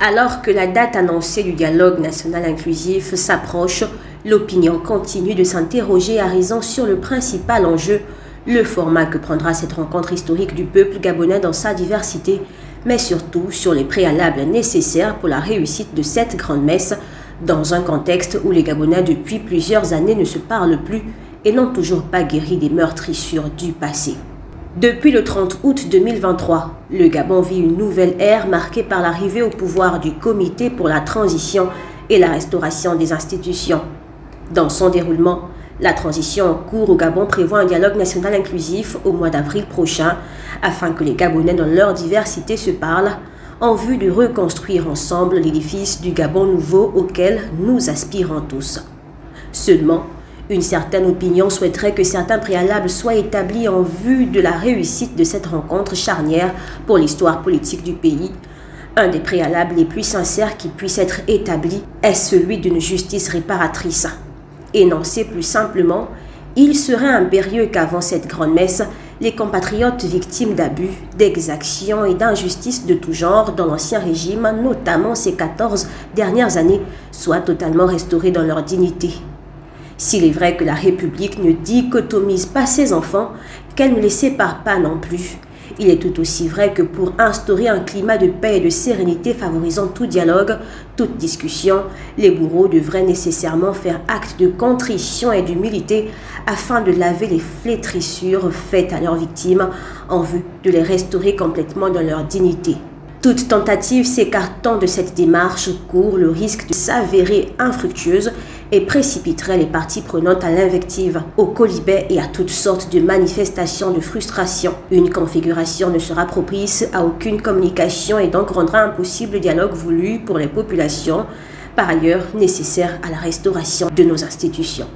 Alors que la date annoncée du dialogue national inclusif s'approche, l'opinion continue de s'interroger à raison sur le principal enjeu, le format que prendra cette rencontre historique du peuple gabonais dans sa diversité, mais surtout sur les préalables nécessaires pour la réussite de cette grande messe, dans un contexte où les Gabonais depuis plusieurs années ne se parlent plus et n'ont toujours pas guéri des meurtrissures du passé. Depuis le 30 août 2023, le Gabon vit une nouvelle ère marquée par l'arrivée au pouvoir du Comité pour la transition et la restauration des institutions. Dans son déroulement, la transition en cours au Gabon prévoit un dialogue national inclusif au mois d'avril prochain afin que les Gabonais dans leur diversité se parlent en vue de reconstruire ensemble l'édifice du Gabon nouveau auquel nous aspirons tous. Seulement, une certaine opinion souhaiterait que certains préalables soient établis en vue de la réussite de cette rencontre charnière pour l'histoire politique du pays. Un des préalables les plus sincères qui puisse être établi est celui d'une justice réparatrice. Énoncé plus simplement, il serait impérieux qu'avant cette grande messe, les compatriotes victimes d'abus, d'exactions et d'injustices de tout genre dans l'ancien régime, notamment ces 14 dernières années, soient totalement restaurés dans leur dignité. S'il est vrai que la République ne dichotomise pas ses enfants, qu'elle ne les sépare pas non plus, il est tout aussi vrai que pour instaurer un climat de paix et de sérénité favorisant tout dialogue, toute discussion, les bourreaux devraient nécessairement faire acte de contrition et d'humilité afin de laver les flétrissures faites à leurs victimes en vue de les restaurer complètement dans leur dignité. Toute tentative s'écartant de cette démarche court le risque de s'avérer infructueuse et précipiterait les parties prenantes à l'invective, au quolibet et à toutes sortes de manifestations de frustration. Une configuration ne sera propice à aucune communication et donc rendra impossible le dialogue voulu pour les populations, par ailleurs nécessaire à la restauration de nos institutions.